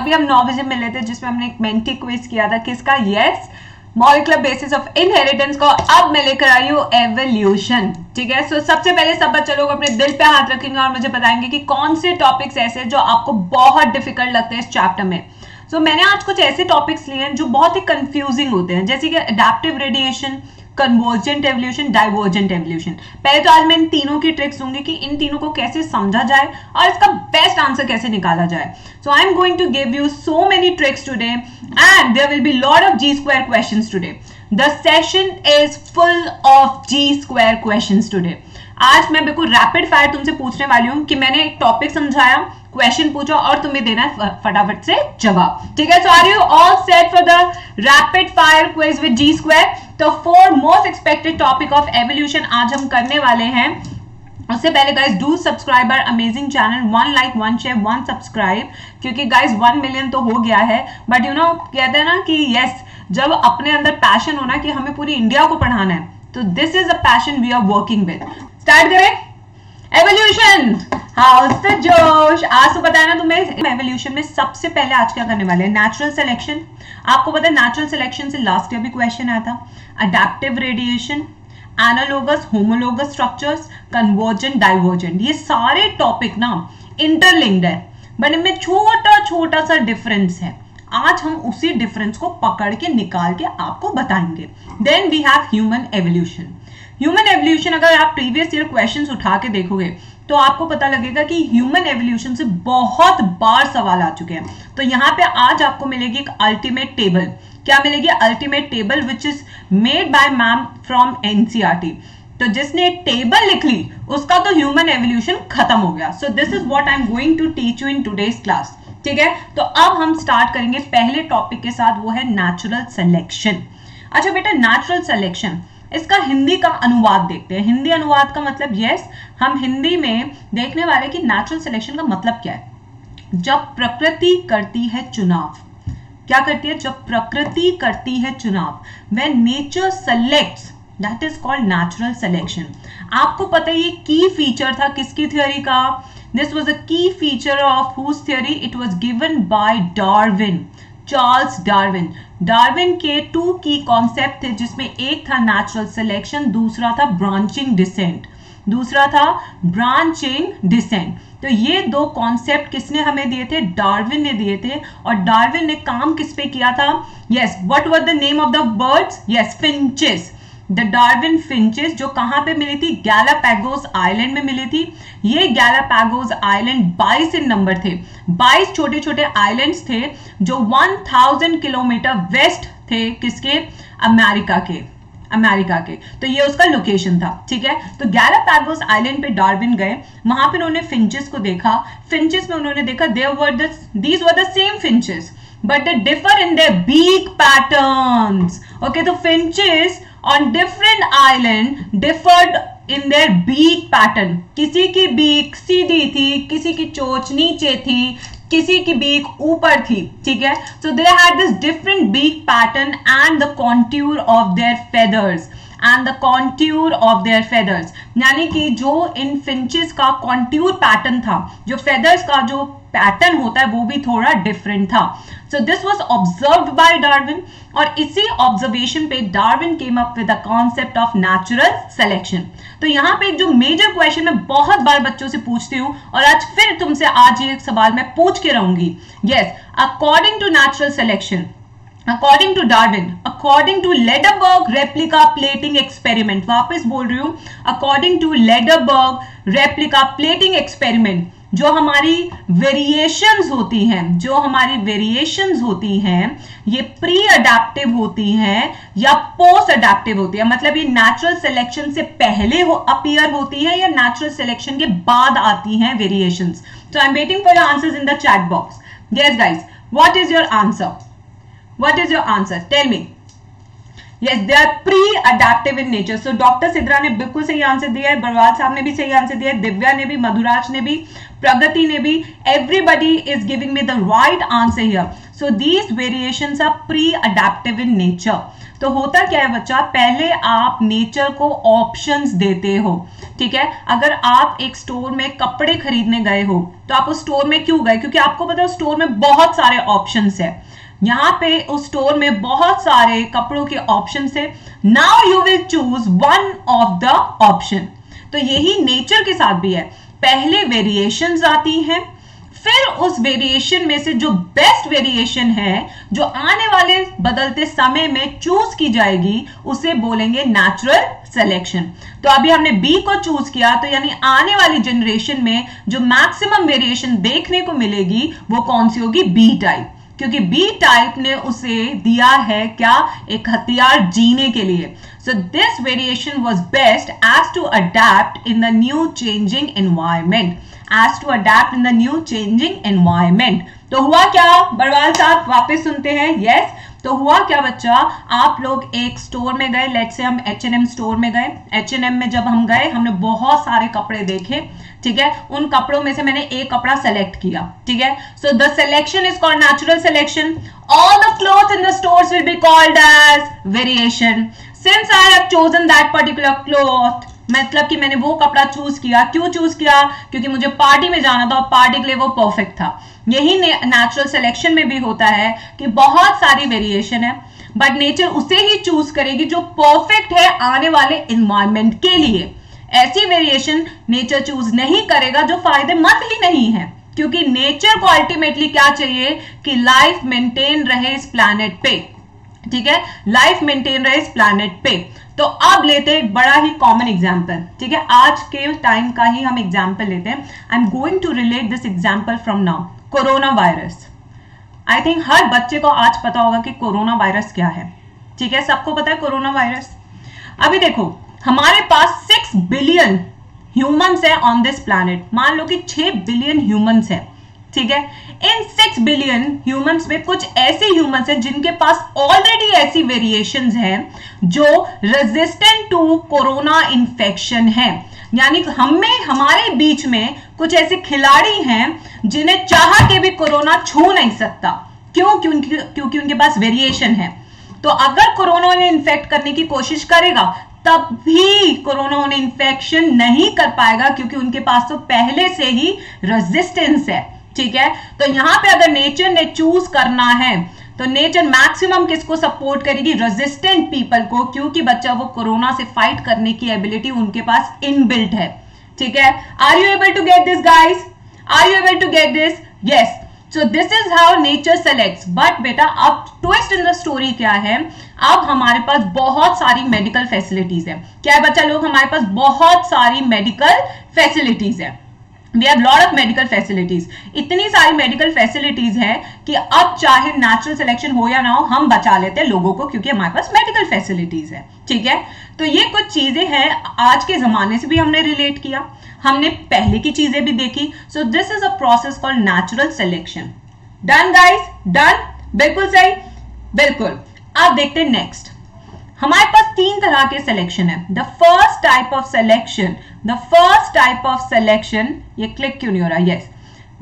अभी हम 9 बजे मिले थे जिसमें हमने एक मेंटी क्विज किया था किसका, yes, molecular basis of inheritance को। अब मैं लेकर आई हूँ एवोल्यूशन, ठीक है। सो सबसे पहले सब बच्चे लोग अपने दिल पे हाथ रखेंगे और मुझे बताएंगे कि कौन से टॉपिक्स ऐसे जो आपको बहुत डिफिकल्ट लगते हैं इस चैप्टर में। सो मैंने आज कुछ ऐसे टॉपिक्स लिए हैं जो बहुत ही कंफ्यूजिंग होते हैं, जैसे कि adaptive radiation, convergent evolution, divergent evolution. पहले तो आज मैं इन तीनों की ट्रिक्स दूंगी कि इन तीनों को कैसे समझा जाए और इसका बेस्ट आंसर कैसे निकाला जाए। So I am going to give you so many tricks today and there will be lot of G square questions today. The session is full of G square questions today. आज मैं बिल्कुल rapid fire तुमसे पूछने वाली हूं कि मैंने एक टॉपिक समझाया, क्वेश्चन पूछा और तुम्हें देना है फटाफट से जवाब, ठीक है। So are you all set for the rapid fire quiz with G square? तो 4 most expected topic of evolution आज हम करने वाले हैं। उससे पहले guys do subscribe our amazing channel, 1 like 1 share 1 subscribe, क्योंकि गाइस 1 मिलियन तो हो गया है, बट यू नो कहते हैं ना कि यस, जब अपने अंदर पैशन होना कि हमें पूरी इंडिया को पढ़ाना है, तो this is a passion we are working with. Start करें एवोल्यूशन, हाउस द जोश। आज तो पता है ना तुम्हें, एवोल्यूशन में सबसे पहले आज क्या करने वाले हैं, नेचुरल सिलेक्शन। आपको पता है नेचुरल सिलेक्शन से लास्ट ईयर भी क्वेश्चन आया था। Adaptive radiation, analogous homologous structures, convergent divergent, ये सारे टॉपिक ना इंटरलिंक्ड है, बट इनमें छोटा छोटा सा डिफरेंस है। आज हम उसी डिफरेंस को पकड़ के निकाल के आपको बताएंगे। Then we have human evolution. Human evolution अगर आप प्रीवियस ईयर क्वेश्चंस उठा के देखोगे तो आपको पता लगेगा कि ह्यूमन एवोल्यूशन से बहुत बार सवाल आ चुके हैं। तो यहाँ पे आज आपको मिलेगी एक अल्टीमेट टेबल। क्या मिलेगी? Ultimate table which is made by ma'am from NCERT. तो जिसने एक टेबल लिख ली उसका तो ह्यूमन एवोल्यूशन खत्म हो गया। So this is what I am going to teach you in today's class, ठीक है। तो अब हम स्टार्ट करेंगे पहले टॉपिक के साथ, वो है नेचुरल सिलेक्शन। अच्छा बेटा, नेचुरल सिलेक्शन, इसका हिंदी का अनुवाद देखते हैं। हिंदी अनुवाद का मतलब, यस, हम हिंदी में देखने वाले कि नेचुरल सिलेक्शन का मतलब क्या है। जब प्रकृति करती है चुनाव, क्या करती है? जब प्रकृति करती है चुनाव, when nature selects, that is called natural selection. आपको पता है ये की फीचर था किसकी थ्योरी का? This was a key feature of whose theory? It was given by Darwin, Charles Darwin. Darwin के 2 की कॉन्सेप्ट थे, जिसमें एक था नेचुरल सिलेक्शन, दूसरा था ब्रांचिंग डिसेंट, दूसरा था ब्रांचिंग डिसेंट। तो ये 2 कॉन्सेप्ट किसने हमें दिए थे? डार्विन ने दिए थे। और डार्विन ने काम किस पे किया था? Yes, what was the name of the birds? Yes, finches. The Darwin finches, जो कहां पे मिली थी? गैलापागोस आइलैंड में मिली थी। ये गैलापागोस आइलैंड 22 इन नंबर थे। 22 छोटे छोटे आइलैंड्स थे जो 1000 किलोमीटर वेस्ट थे किसके? अमेरिका के। तो ये उसका लोकेशन था, ठीक है। तो गैलापागोस आइलैंड पे डार्विन गए, वहां पे उन्होंने फिंचेस को देखा। फिंचेस में उन्होंने देखा these were the same finches but they differ in their beak patterns. Okay, तो finches on different island differed in their beak pattern. किसी की बीक सीधी थी, किसी की चोंच नीचे थी, किसी की बीक ऊपर थी, ठीक है। So they had this different beak pattern and the contour of their feathers. यानी कि जो इन फिंचेस का कॉन्ट्यूर पैटर्न था, जो फेदर्स का जो पैटर्न होता है वो भी थोड़ा डिफरेंट था। So this was observed bye Darwin, और इसी ऑब्जर्वेशन पे Darwin came up with the concept of natural selection. तो यहाँ पे जो मेजर क्वेश्चन मैं बहुत बार बच्चों से पूछती हूँ और आज फिर तुमसे आज ये सवाल मैं पूछ के रहूंगी। Yes, according to natural selection, according to Darwin, according to Lederberg replica plating experiment, वापस बोल रही हूं, according to Lederberg replica plating experiment, जो हमारी वेरिएशंस होती हैं, ये प्री अडेप्टिव होती हैं या पोस्ट अडेप्टिव होती है। मतलब ये नेचुरल सिलेक्शन से पहले अपीयर होती है या नेचुरल सिलेक्शन के बाद आती हैं variations. So I am waiting for your answers in the chat box. Yes guys, what is your answer? What is your answer? Tell me. Yes, they are pre-adaptive in nature. So Dr. Sidra ने बिल्कुल सही answer दिया है, बरवाल साहब ने भी सही answer दिया है, दिव्या ने भी, मधुराज ने भी, प्रगति ने भी, everybody is giving me the right answer here. So these variations are pre adaptive in nature. तो होता क्या है बच्चा, पहले आप नेचर को ऑप्शंस देते हो, ठीक है। अगर आप एक स्टोर में कपड़े खरीदने गए हो तो आप उस स्टोर में क्यों गए, क्योंकि आपको पता है उस स्टोर में बहुत सारे ऑप्शंस है। यहाँ पे उस स्टोर में बहुत सारे कपड़ों के ऑप्शंस है। Now you will choose one of the option. तो यही नेचर के साथ भी है, पहले वेरिएशंस आती हैं, फिर उस वेरिएशन में से जो बेस्ट वेरिएशन है, जो आने वाले बदलते समय में चूज की जाएगी, उसे बोलेंगे नेचुरल सिलेक्शन। तो अभी हमने बी को चूज किया, तो यानी आने वाली जनरेशन में जो मैक्सिमम वेरिएशन देखने को मिलेगी वो कौन सी होगी, बी टाइप, क्योंकि बी टाइप ने उसे दिया है क्या, एक हथियार जीने के लिए। So this variation was best as to adapt in the new changing environment, as to adapt in the new changing environment. तो हुआ क्या बड़वाल साहब, वापस सुनते हैं। यस, तो हुआ क्या बच्चा, आप लोग एक स्टोर में गए, लेट्स से हम H&M स्टोर में गए। H&M में जब हम गए, हमने बहुत सारे कपड़े देखे, ठीक है। उन कपड़ों में से मैंने एक कपड़ा सेलेक्ट किया, ठीक है। So the selection is called natural selection. All the cloth in the stores will be called as variation. Since I have chosen that particular cloth, मतलब कि मैंने वो कपड़ा चूज किया। क्यों चूज किया, क्योंकि मुझे पार्टी में जाना था और पार्टी के लिए वो परफेक्ट था। यही नेचुरल सिलेक्शन में भी होता है कि बहुत सारी वेरिएशन है, बट नेचर उसे ही चूज करेगी जो परफेक्ट है आने वाले एनवायरमेंट के लिए। ऐसी वेरिएशन नेचर चूज नहीं करेगा जो फायदेमंद ही नहीं है, क्योंकि नेचर को अल्टीमेटली क्या चाहिए कि लाइफ मेंटेन रहे इस प्लैनेट पे, ठीक है, लाइफ मेंटेन रहे इस प्लैनेट पे। तो अब लेते हैं एक बड़ा ही कॉमन एग्जांपल, ठीक है, आज के टाइम का ही हम एग्जांपल लेते हैं। I am going to relate this example from now, corona virus. I think हर बच्चे को आज पता होगा कि कोरोना वायरस क्या है, ठीक है, सबको पता है कोरोना वायरस। अभी देखो, हमारे पास 6 बिलियन ह्यूमंस है ऑन दिस प्लैनेट। मान लो कि 6 बिलियन ह्यूमंस है, ठीक है। इन 6 बिलियन ह्यूमंस में कुछ ऐसे ह्यूमंस हैं जिनके पास ऑलरेडी ऐसी वेरिएशंस हैं जो रेजिस्टेंट टू कोरोना इन्फेक्शन है। यानी हमारे बीच में कुछ ऐसे खिलाड़ी हैं जिन्हें चाह के भी कोरोना छू नहीं सकता। क्यों, क्योंकि उनके पास वेरिएशन है। तो अगर कोरोना उन्हें इन्फेक्ट करने की कोशिश करेगा तब भी कोरोना उन्हें इन्फेक्शन नहीं कर पाएगा, क्योंकि उनके पास तो पहले से ही रेजिस्टेंस है, ठीक है। तो यहां पे अगर नेचर ने चूज करना है तो नेचर मैक्सिमम किसको सपोर्ट करेगी, रेजिस्टेंट पीपल को, क्योंकि बच्चा वो कोरोना से फाइट करने की एबिलिटी उनके पास इनबिल्ट है, ठीक है। Are you able to get this guys, are you able to get this? Yes. So this is how nature selects. But बेटा अब ट्विस्ट इन द स्टोरी क्या है, अब हमारे पास बहुत सारी मेडिकल फैसिलिटीज है। क्या है बच्चा लोग, हमारे पास बहुत सारी मेडिकल फैसिलिटीज है। We have lot of medical facilities. इतनी सारी मेडिकल फैसिलिटीज है कि अब चाहे नेचुरल सिलेक्शन हो या ना हो, हम बचा लेते हैं लोगों को, क्योंकि हमारे पास मेडिकल फैसिलिटीज है, ठीक है। तो ये कुछ चीजें हैं, आज के जमाने से भी हमने रिलेट किया, हमने पहले की चीजें भी देखी। सो this is a process called natural selection. Done guys, done, बिल्कुल सही, बिल्कुल। अब देखते हैं नेक्स्ट। हमारे पास 3 तरह के सिलेक्शन है। The first type of selection, ये क्लिक क्यों नहीं हो रहा? Yes,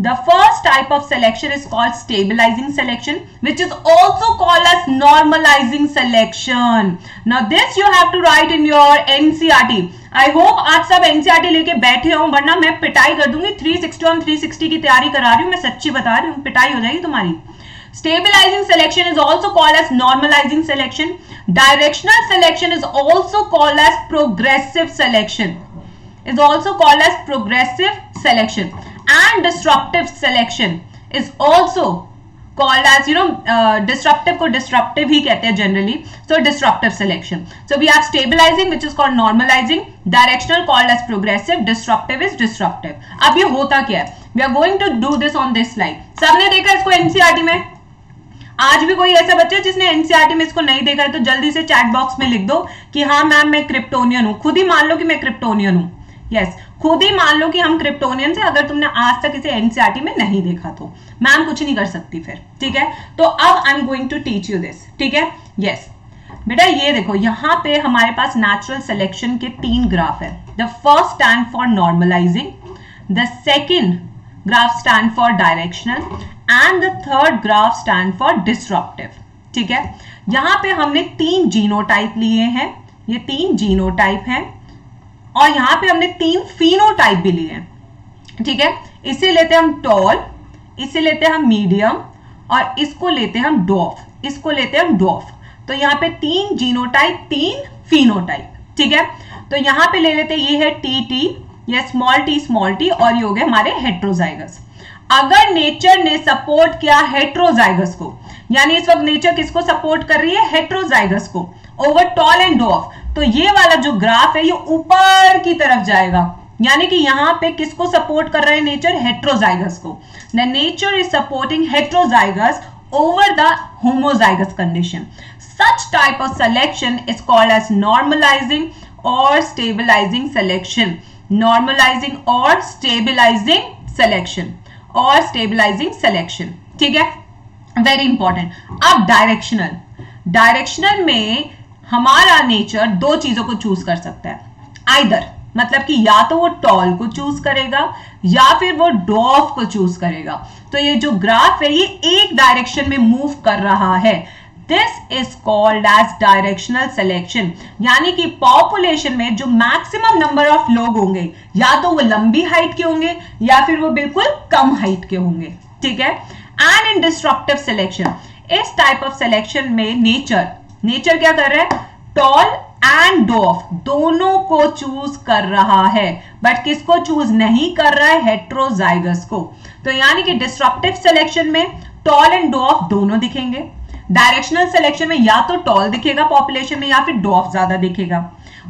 the first type of selection is called stabilising selection, which is also called as normalising selection. Now this you have to write in your NCERT. I hope आज सब NCERT लेके बैठे हो, वरना मैं पिटाई कर दूंगी। 360 और 360 की तैयारी करा रही हूं, मैं सच्ची बता रही हूं, पिटाई हो जाएगी तुम्हारी। Stabilizing selection is also called as normalizing selection. Directional selection is also called as progressive selection. Is also called as progressive selection. And disruptive selection is also called as, disruptive को disruptive ही कहते हैं generally. So disruptive selection. So we have stabilizing, which is called normalizing. Directional called as progressive. Disruptive is disruptive. अब ये होता क्या है? We are going to do this on this slide. सबने देखा इसको NCERT में? आज भी कोई ऐसा बच्चा जिसने एनसीईआरटी में इसको नहीं देखा है तो जल्दी से चैट बॉक्स में लिख दो कि हाँ मैम मैं क्रिप्टोनियन हूं। खुद ही मान लो कि मैं क्रिप्टोनियन हूं। यस, खुद ही मान लो कि हम क्रिप्टोनियन से, अगर तुमने आज तक इसे एनसीईआरटी में नहीं देखा तो मैम कुछ नहीं कर सकती फिर, ठीक है। तो अब I am going to teach you this, ठीक है। यस बेटा, ये देखो यहाँ पे हमारे पास नेचुरल सिलेक्शन के 3 ग्राफ है। The first stand for normalising, the second graph stand for directional and the third graph stand for disruptive. ठीक है, यहां पे हमने 3 जीनोटाइप लिए हैं, ये 3 जीनोटाइप हैं, और यहां पे हमने 3 फिनोटाइप भी लिए हैं। ठीक है, इसे लेते हैं हम टॉल, इसे लेते हैं हम मीडियम, और इसको लेते हैं हम डॉर्फ, इसको लेते हैं हम डॉर्फ। तो यहाँ पे 3 जीनोटाइप, 3 फिनोटाइप। ठीक है, तो यहां पे ले लेते हैं, ये है टी, ये स्मॉल टी, और ये हो गए हमारे हेट्रोजाइगस। अगर नेचर ने सपोर्ट किया हेट्रोजाइगस को, यानी इस वक्त नेचर किसको सपोर्ट कर रही है, हेट्रोजाइगस को, ओवर टॉल एंड डॉर्फ, तो ये वाला जो ग्राफ है ये ऊपर की तरफ जाएगा, यानी कि यहां पे किसको सपोर्ट कर रहा है नेचर, हेट्रोजाइगस को। The nature is supporting heterozygous over the homozygous condition. Such type of selection is called as normalizing or stabilizing selection. Normalizing or stabilizing selection. Or stabilizing selection. ठीक है, वेरी इंपॉर्टेंट। अब directional, directional में हमारा nature 2 चीजों को choose कर सकता है, आइदर मतलब कि या तो वो टॉल को चूज करेगा या फिर वो डॉर्फ को चूज करेगा। तो ये जो ग्राफ है ये एक डायरेक्शन में मूव कर रहा है, this is called as directional selection. यानी कि पॉपुलेशन में जो मैक्सिमम नंबर ऑफ लोग होंगे या तो वो लंबी हाइट के होंगे या फिर वो बिल्कुल कम हाइट के होंगे। ठीक है, एंड इन डिस्ट्रप्टिव सिलेक्शन, इस टाइप ऑफ सिलेक्शन में नेचर क्या कर रहा है, टॉल एंड डॉर्फ दोनों को चूज कर रहा है, बट किसको चूज नहीं कर रहा है, हेट्रोजाइगस को। तो यानी कि डिस्ट्रप्टिव सिलेक्शन में टॉल एंड डॉर्फ दोनों दिखेंगे, डायरेक्शनल सिलेक्शन में या तो टॉल दिखेगा पॉपुलेशन में या फिर डॉर्फ ज्यादा दिखेगा,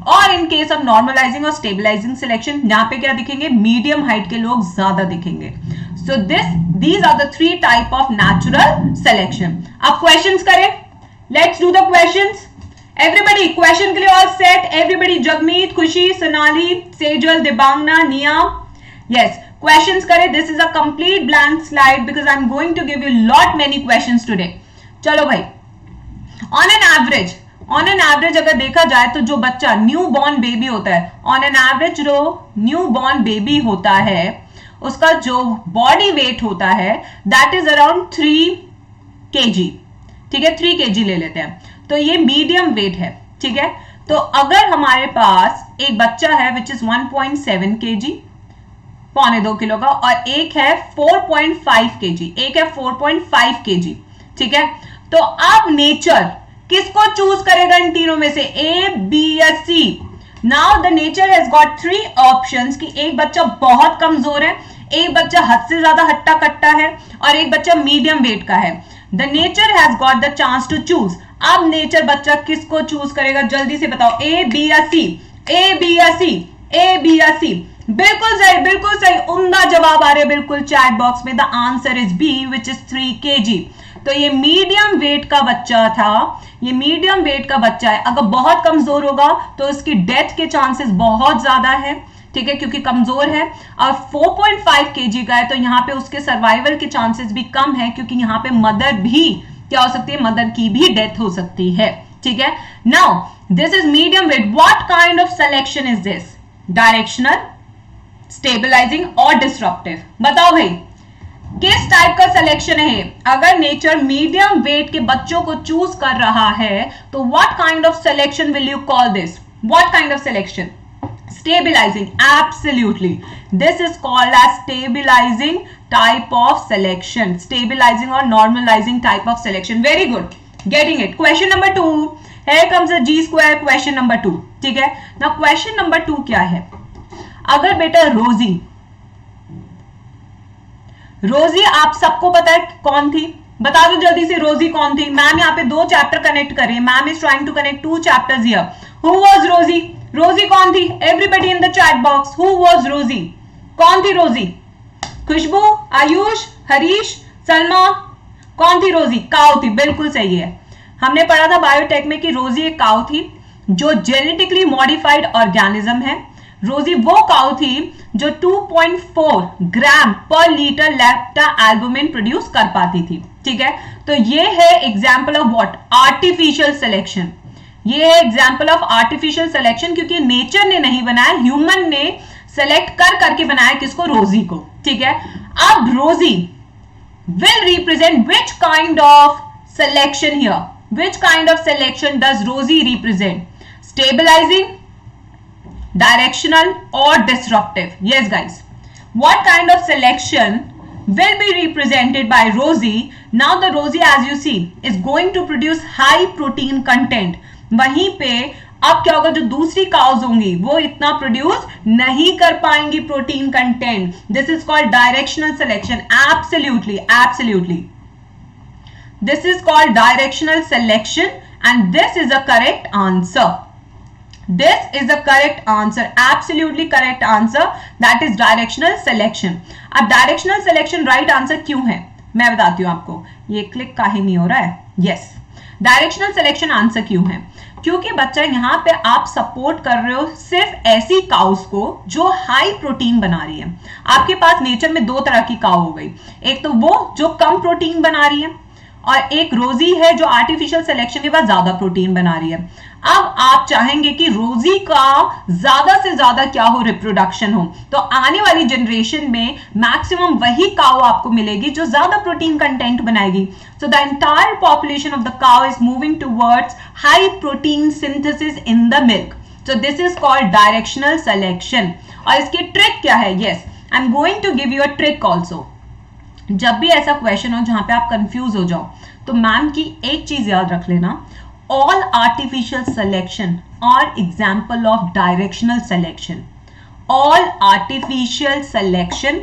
और इन केस ऑफ नॉर्मलाइजिंग और स्टेबलाइजिंग सिलेक्शन यहां पे क्या दिखेंगे, मीडियम हाइट के लोग ज्यादा दिखेंगे। So these are the 3 type of natural selection. अब क्वेश्चंस करें, let's do the questions. Everybody question के लिए ऑल सेट, एवरीबडी, जगमीत, खुशी, सोनाली, सेजल, दिबांगना, निया, यस, क्वेश्चंस करें। This is a complete blank slide because I am going to give you lot many questions today. चलो भाई, on an average अगर देखा जाए तो जो बच्चा न्यू बॉर्न बेबी होता है, ऑन एन एवरेज जो न्यू बॉर्न बेबी होता है उसका जो बॉडी वेट होता है दैट इज अराउंड 3 kg। ठीक है, 3 kg ले लेते हैं, तो ये मीडियम वेट है। ठीक है, तो अगर हमारे पास एक बच्चा है विच इज 1.7 kg, 1.25 किलो का, और एक है 4.5 kg, एक है 4.5 kg। ठीक है, तो अब नेचर किसको चूज करेगा इन तीनों में से, ए, बी या C. Now the nature has got 3 options कि एक बच्चा बहुत कमजोर है, एक बच्चा हद से ज्यादा हट्टा कट्टा है, और एक बच्चा मीडियम वेट का है। The nature has got the chance to choose. अब नेचर बच्चा किसको चूज करेगा, जल्दी से बताओ, ए, बी या सी, ए, बी या सी, ए, बी या सी। बिल्कुल सही, बिल्कुल सही, उम्दा जवाब आ रहे हैं बिल्कुल चैट बॉक्स में। The answer is B which is 3 kg। तो ये मीडियम वेट का बच्चा था, ये मीडियम वेट का बच्चा है। अगर बहुत कमजोर होगा तो उसकी डेथ के चांसेस बहुत ज्यादा है। ठीक है, क्योंकि कमजोर है, और 4.5 kg का है तो यहाँ पे उसके सर्वाइवल के चांसेस भी कम है, क्योंकि यहाँ पे मदर भी क्या हो सकती है, मदर की भी डेथ हो सकती है। ठीक है, now this is medium weight. What kind of selection is this, directional, stabilising और डिस्ट्रप्टिव? बताओ भाई, किस टाइप का सिलेक्शन है? अगर नेचर मीडियम वेट के बच्चों को चूज कर रहा है तो what kind of selection will you call this? What kind of selection? Stabilizing, absolutely. This is called as stabilizing type of selection. Stabilizing or normalizing type of selection. Very good. Getting it. Question number 2. Here comes the G square. Question number 2. ठीक है? Now question number 2 क्या है? अगर बेटा रोजी आप सबको पता है कौन थी? बता दो जल्दी से, रोजी कौन थी? मैम यहाँ पे 2 चैप्टर कनेक्ट कर रही है। Ma'am is trying to connect 2 chapters here. Who was Rosie? Rosie कौन थी? Everybody in the chat box, who was Rosie? कौन थी रोजी? खुशबू, आयुष, हरीश, सलमा, कौन थी रोजी? काउ थी, बिल्कुल सही है। हमने पढ़ा था बायोटेक में कि रोजी एक काउ थी जो जेनेटिकली मॉडिफाइड ऑर्गेनिज्म है। रोजी वो काउ थी जो 2.4 ग्राम पर लीटर लैक्टा एल्बुमिन प्रोड्यूस कर पाती थी। ठीक है, तो ये है example of what? Artificial selection. ये है एग्जाम्पल ऑफ आर्टिफिशियल सिलेक्शन, क्योंकि नेचर ने नहीं बनाया, ह्यूमन ने सेलेक्ट कर करके बनाया किसको? रोजी को। ठीक है, अब रोजी will represent which kind of selection here? Which kind of selection does Rosie represent? Stabilizing, directional or disruptive? Yes guys, what kind of selection will be represented by Rosie? Now the Rosie, as you see, is going to produce high protein content. वहीं पे अब क्या होगा, जो दूसरी cause होंगी वो इतना प्रोड्यूस नहीं कर पाएंगी protein content. This is called directional selection. Absolutely absolutely, this is called directional selection and this is a correct answer. This is the correct answer, absolutely correct answer. That is directional selection. अब directional selection right answer क्यों है मैं बताती हूँ आपको. ये click काहे नहीं हो रहा है? Yes, डायरेक्शनल सिलेक्शन आंसर क्यों है? क्योंकि बच्चा यहाँ पे आप सपोर्ट कर रहे हो सिर्फ ऐसी काउस को जो हाई प्रोटीन बना रही है. आपके पास नेचर में दो तरह की काउ हो गई, एक तो वो जो कम प्रोटीन बना रही है और एक रोजी है जो आर्टिफिशियल सिलेक्शन के बाद ज्यादा प्रोटीन बना रही है. अब आप चाहेंगे कि रोजी का ज्यादा से ज्यादा क्या हो, रिप्रोडक्शन हो, तो आने वाली जनरेशन में मैक्सिमम वही काउ आपको मिलेगी जो ज्यादा प्रोटीन कंटेंट बनाएगी. So the entire population of the cow is moving towards high protein synthesis in the milk. So this is called directional selection. और इसकी ट्रिक क्या है? Yes, I am going to give you a trick also. जब भी ऐसा question हो जहां पे आप कंफ्यूज हो जाओ तो मैम की एक चीज याद रख लेना, all artificial selection are example of directional selection. All artificial selection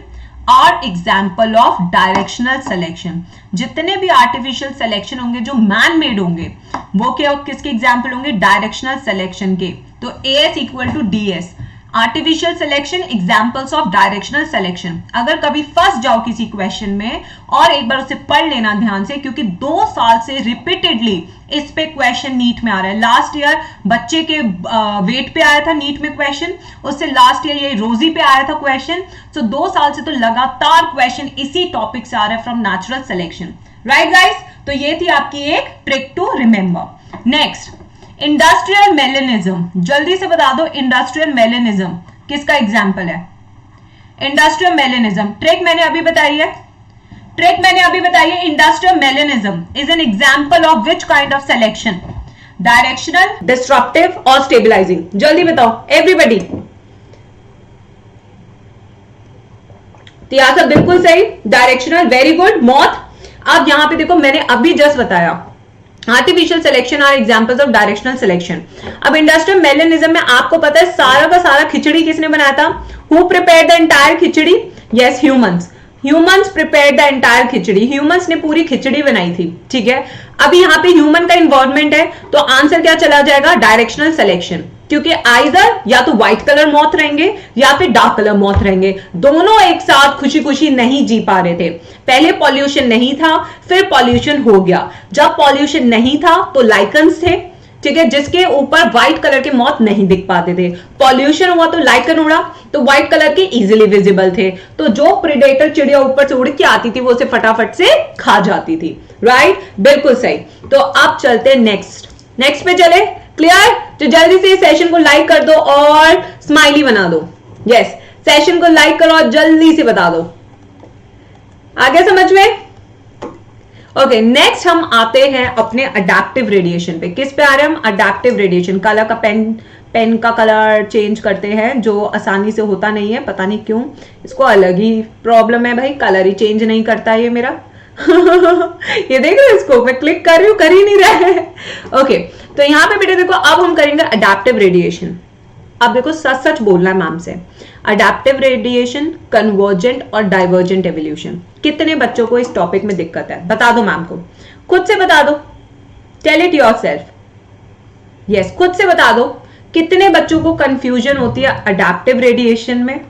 are example of directional selection. जितने भी artificial selection होंगे जो man made होंगे वो क्या किसके एग्जाम्पल होंगे? डायरेक्शनल सिलेक्शन के. तो AS equal to DS, artificial selection examples of directional selection. अगर कभी फंस जाओ किसी क्वेश्चन में और एक बार उसे पढ़ लेना ध्यान से, क्योंकि 2 साल से रिपीटेडली इस पे क्वेश्चन नीट में आ रहा है. लास्ट ईयर बच्चे के वेट पे आया था नीट में क्वेश्चन, उससे लास्ट ईयर ये रोजी पे आया था क्वेश्चन. सो 2 साल से तो लगातार क्वेश्चन इसी टॉपिक से आ रहा है from natural selection. Right guys, तो ये थी आपकी एक trick to remember. Next, industrial melanism. जल्दी से बता दो, इंडस्ट्रियल मेलेनिज्म किसका एग्जाम्पल है? इंडस्ट्रियल मेलेनिज्म ट्रिक मैंने अभी बताई है. Industrial melanism is an example of which kind of selection? Directional, disruptive और स्टेबलाइजिंग. जल्दी बताओ एवरीबॉडी. तो यहां से बिल्कुल सही, डायरेक्शनल, वेरी गुड. मौत, अब यहां पे देखो मैंने अभी जस्ट बताया artificial selection are examples of directional selection. अब इंडस्ट्रियल मेलेनिज्म में आपको पता है सारा का सारा खिचड़ी किसने बनाया था? Who prepared the entire khichdi? Yes, humans prepared the entire khichdi. Humans ने पूरी खिचड़ी बनाई थी. ठीक है, अभी यहाँ पे ह्यूमन का इन्वॉल्वमेंट है तो आंसर क्या चला जाएगा? Directional selection. क्योंकि आइदर या तो व्हाइट कलर मौत रहेंगे या फिर डार्क कलर मौत रहेंगे. दोनों एक साथ खुशी खुशी नहीं जी पा रहे थे. पहले पॉल्यूशन नहीं था, फिर पॉल्यूशन हो गया. जब पॉल्यूशन नहीं था तो लाइकन्स थे, ठीक है, जिसके ऊपर व्हाइट कलर के मौत नहीं दिख पाते थे. पॉल्यूशन हुआ तो लाइकन उड़ा तो व्हाइट कलर के इजीली विजिबल थे. तो जो प्रेडेटर चिड़िया ऊपर से उड़ के आती थी वो उसे फटाफट से खा जाती थी. राइट, बिल्कुल सही. तो अब चलते हैं नेक्स्ट पे चले. क्लियर? तो जल्दी से सेशन को लाइक कर दो और स्माइली बना दो. यस, सेशन को लाइक करो और जल्दी से बता दो. आगे समझ में? ओके, नेक्स्ट हम आते हैं अपने अडैप्टिव रेडिएशन पे. किस पे आ रहे हैं हम? Adaptive radiation. कलर का पेन का कलर चेंज करते हैं जो आसानी से होता नहीं है, पता नहीं क्यों. इसको अलग ही प्रॉब्लम है भाई, कलर ही चेंज नहीं करता है ये मेरा. ये देख रहे हो, इसको मैं क्लिक कर रही हूं, कर ही नहीं रहा है. ओके, तो यहां पे बेटे देखो अब हम करेंगे अडैप्टिव रेडिएशन. अब देखो सच सच बोलना है मैम से. अडैप्टिव रेडिएशन, कन्वर्जेंट और डाइवर्जेंट एवोल्यूशन. कितने बच्चों को इस टॉपिक में दिक्कत है? बता दो मैम को, खुद से बता दो. Tell it yourself. यस, खुद से बता दो कितने बच्चों को कंफ्यूजन होती है अडैप्टिव रेडिएशन में,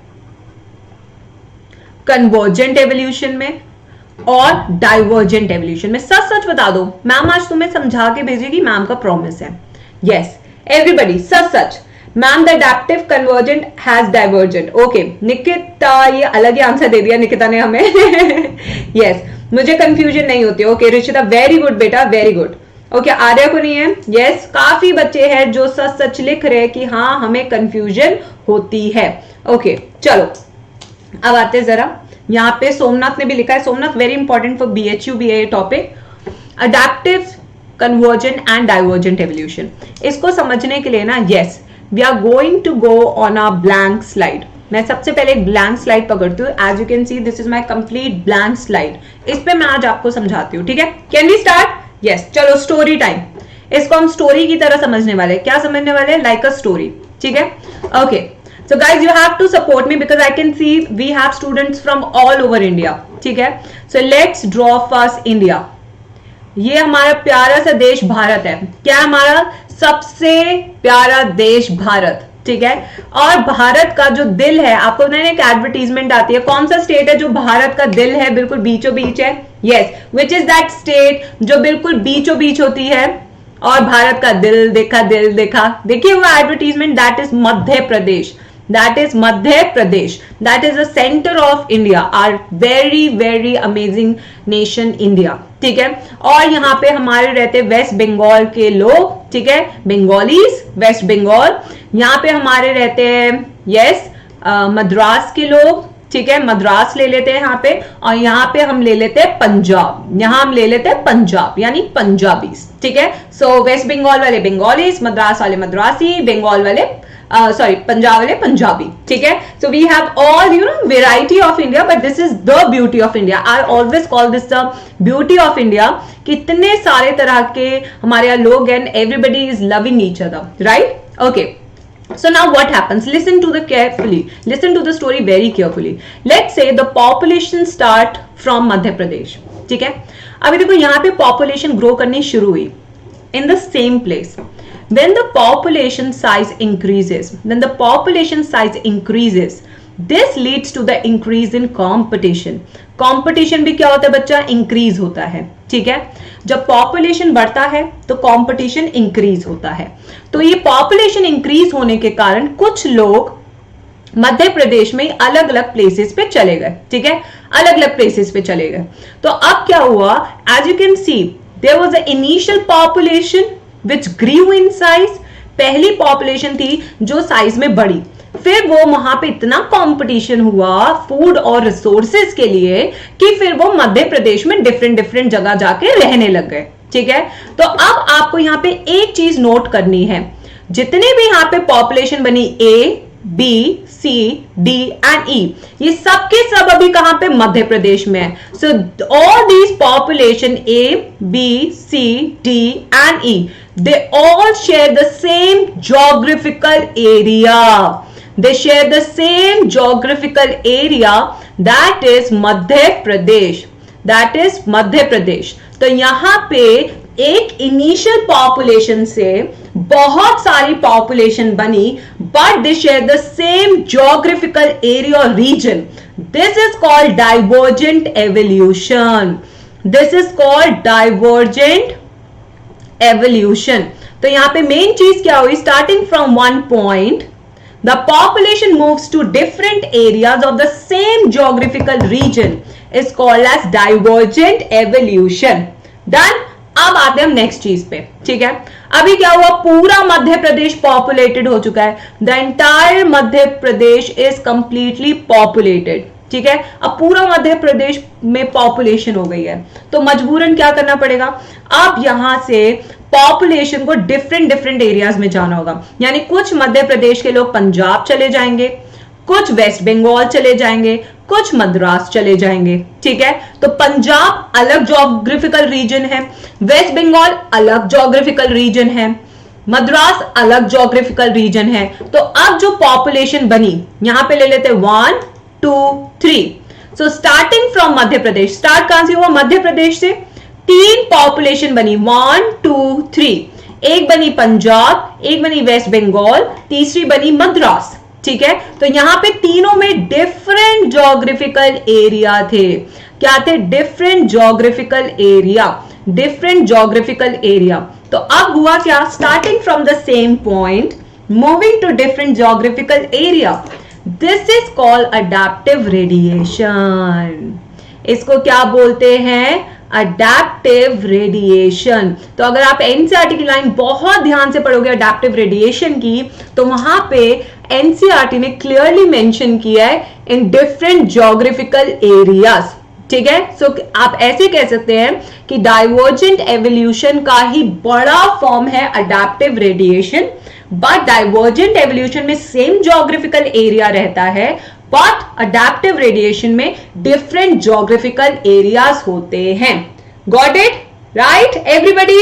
कन्वर्जेंट एवोल्यूशन में और डाइवर्जेंट एवोल्यूशन में. सच सच बता दो. मैम आज तुम्हें समझा के भेजेगी, मैम का प्रॉमिस है. Yes everybody, such such. Ma'am the adaptive, convergent, has divergent. Okay Nikita, ये अलग ही आंसर दे दिया निकिता ने हमें. यस, मुझे कंफ्यूजन नहीं होती. ओके रिशिता, वेरी गुड बेटा, वेरी गुड. ओके, आर्या को नहीं है. यस, काफी बच्चे हैं जो सच सच लिख रहे हैं कि हाँ हमें कंफ्यूजन होती है. ओके चलो अब आते जरा यहाँ पे सोमनाथ ने भी लिखा है, Somnath very important for BHU BA topic, adaptive convergent and divergent evolution. इसको समझने के लिए ना, yes we are going to go on a blank slide. मैं सबसे पहले एक ब्लैंक स्लाइड पकड़ती हूँ, as you can see this is my complete blank slide. इस पे मैं आज आपको समझाती हूँ, ठीक है? Can we start? यस, चलो स्टोरी टाइम। इसको हम स्टोरी की तरह समझने वाले, क्या समझने वाले? लाइक अ स्टोरी, ठीक है? Okay, so guys you have to support me because I can see we have students from all over India, ठीक है? So let's draw first India। ये हमारा प्यारा सा देश भारत है। क्या हमारा सबसे प्यारा देश भारत, ठीक है? और भारत का जो दिल है, आपको ना एक एडवर्टीजमेंट आती है, कौन सा स्टेट है जो भारत का दिल है, बिल्कुल बीचों बीच है? Yes, which is that state जो बिल्कुल बीचों बीच होती है और भारत का दिल देखा, दिल देखा, देखिए वो advertisement, that is Madhya Pradesh. That is Madhya Pradesh. That is the center of India. Our very very amazing nation India. ठीक है? और यहाँ पे हमारे रहते वेस्ट बंगाल के लोग, ठीक है? बंगालीज, वेस्ट बंगाल। यहाँ पे हमारे रहते हैं यस मद्रास के लोग, ठीक है? मद्रास ले लेते हैं यहाँ पे, और यहाँ पे हम ले लेते हैं पंजाब। यहाँ हम ले लेते हैं पंजाब, यानी पंजाबीज, ठीक है? सो वेस्ट बंगाल वाले बंगालीज, मद्रास वाले मद्रासी, बंगाल वाले पंजाब वाले पंजाबी, ठीक है? So we have all variety of India, but this is the beauty of India. I always call this the beauty of India. कितने सारे तरह के हमारे यहाँ लोग हैं, everybody is loving each other, right? Okay, so now what happens? Listen to the story very carefully. Let's say the population start from Madhya Pradesh, ठीक है? अभी देखो यहाँ पे population grow करनी शुरू हुई in the same place. When the population size increases, this leads to the increase in competition. Competition भी क्या होता है बच्चा? इंक्रीज होता है, ठीक है? जब पॉपुलेशन बढ़ता है तो कंपटीशन इंक्रीज होता है। तो ये पॉपुलेशन इंक्रीज होने के कारण कुछ लोग मध्य प्रदेश में अलग अलग प्लेसेस पे चले गए, ठीक है? अलग अलग प्लेसेस पे चले गए। तो अब क्या हुआ? As you can see there was a initial population which grew in size. पहली पॉपुलेशन थी जो साइज में बढ़ी, फिर वो वहां पे इतना कंपटीशन हुआ फूड और रिसोर्सेज के लिए कि फिर वो मध्य प्रदेश में डिफरेंट जगह जाके रहने लग गए, ठीक है? तो अब आपको यहाँ पे एक चीज नोट करनी है, जितने भी यहाँ पे पॉपुलेशन बनी A, B, C, D and E, ये सब के सब अभी कहां पे? मध्य प्रदेश में है। So all these population A, B, C, D and E, they all share the same geographical area. They share the same geographical area, that is Madhya Pradesh. That is Madhya Pradesh. तो यहाँ पे एक initial population से बहुत सारी population बनी, but they share the same geographical area और region. This is called divergent evolution. This is called divergent evolution. तो यहाँ पे मेन चीज क्या हुई? Starting from one point the population moves to different areas of the same geographical region is called as divergent evolution. Done? अब आते हैं हम नेक्स्ट चीज पे, ठीक है? अभी क्या हुआ? पूरा मध्य प्रदेश पॉपुलेटेड हो चुका है। The entire Madhya Pradesh is completely populated, ठीक है? अब पूरा मध्य प्रदेश में पॉपुलेशन हो गई है, तो मजबूरन क्या करना पड़ेगा? अब यहां से पॉपुलेशन को डिफरेंट एरियाज में जाना होगा। यानी कुछ मध्य प्रदेश के लोग पंजाब चले जाएंगे, कुछ वेस्ट बंगाल चले जाएंगे, कुछ मद्रास चले जाएंगे, ठीक है? तो पंजाब अलग ज्योग्राफिकल रीजन है, वेस्ट बंगाल अलग ज्योग्राफिकल रीजन है, मद्रास अलग ज्योग्राफिकल रीजन है। तो अब जो पॉपुलेशन बनी, यहां पे ले लेते 1 2 3। So starting from Madhya Pradesh, start कहां से हुआ? मध्य प्रदेश से। 3 पॉपुलेशन बनी, 1 2 3। एक बनी पंजाब, एक बनी वेस्ट बंगाल, तीसरी बनी मद्रास, ठीक है? तो यहां पे तीनों में डिफरेंट ज्योग्राफिकल एरिया थे। क्या थे? Different geographical area, different geographical area. तो अब हुआ क्या? Starting from the same point moving to different geographical area, this is called adaptive radiation. इसको क्या बोलते हैं? Adaptive radiation. तो अगर आप एनसीईआरटी की लाइन बहुत ध्यान से पढ़ोगे अडैप्टिव रेडिएशन की, तो वहां पे एनसीईआरटी ने क्लियरली मेंशन किया है इन डिफरेंट ज्योग्राफिकल एरियाज। ठीक है, सो आप ऐसे कह सकते हैं कि डाइवर्जेंट एवोल्यूशन का ही बड़ा फॉर्म है adaptive radiation, but divergent evolution में सेम ज्योग्राफिकल एरिया रहता है, बट अडैप्टिव रेडिएशन में डिफरेंट ज्योग्राफिकल एरियाज होते हैं। Got it right everybody?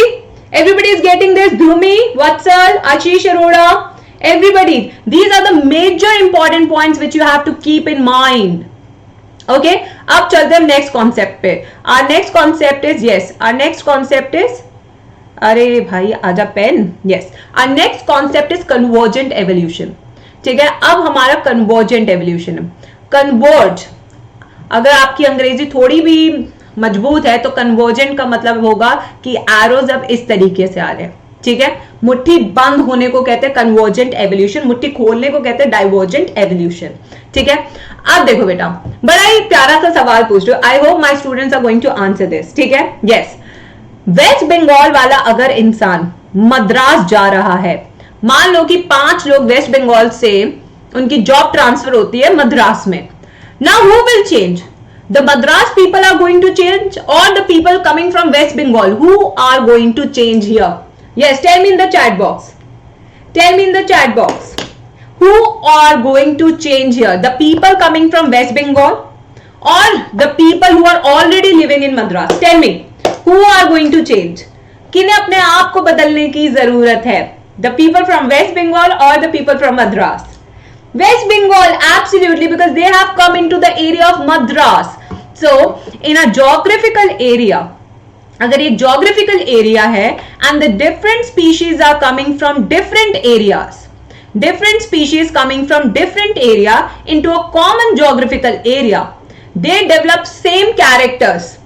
Everybody is getting this? Dhrumi, Vatsal, Ashish Arora, everybody, these are the major important points which you have to keep in mind. Okay, अब चलते हैं next concept पे। our next concept is, yes, our next concept is, अरे भाई आजा pen, yes, our next concept is convergent evolution। ठीक है, अब हमारा convergent evolution है। converge, अगर आपकी अंग्रेजी थोड़ी भी मजबूत है तो convergent का मतलब होगा कि एरोज अब इस तरीके से आ रहे हैं। ठीक है, मुट्ठी बंद होने को कहते हैं कन्वर्जेंट एवोल्यूशन, मुट्ठी खोलने को कहते हैं डाइवर्जेंट एवोल्यूशन। ठीक है, अब देखो बेटा, बड़ा ही प्यारा सा सवाल पूछ रहे हो, I hope my students are going to answer this. ठीक है, यस, वेस्ट बंगाल वाला अगर इंसान मद्रास जा रहा है, मान लो कि 5 लोग वेस्ट बंगाल से उनकी जॉब ट्रांसफर होती है मद्रास में, now who will change? The Madras people are going to change or the people coming from West Bengal who are going to change here? Yes, tell me in the chat box. Tell me in the chat box. Who are going to change here? The people coming from West Bengal or the people who are already living in Madras? Tell me. Who are going to change? किन्हें अपने आप को बदलने की जरूरत है? The people from West Bengal or the people from Madras? West Bengal, absolutely, because they have come into the area of Madras. So, in a geographical area, अगर एक ज्योग्राफिकल एरिया है and the different species are coming from different areas, different species coming from different area into a common geographical area, they develop same characters,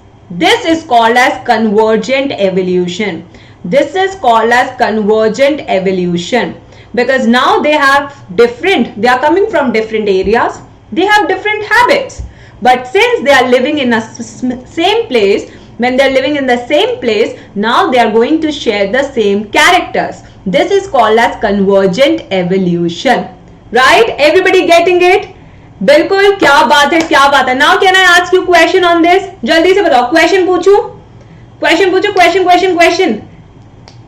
this is called as convergent evolution. This is called as convergent evolution because now they have different, they are coming from different areas, they have different habits, but since they are living in a same place, when they are living in the same place, now they are going to share the same characters. This is called as convergent evolution. Right? Everybody getting it? बिल्कुल, क्या बात है, क्या बात है। Now can I ask you question on this? जल्दी से बताओ, क्वेश्चन पूछूं? क्वेश्चन पूछो, क्वेश्चन।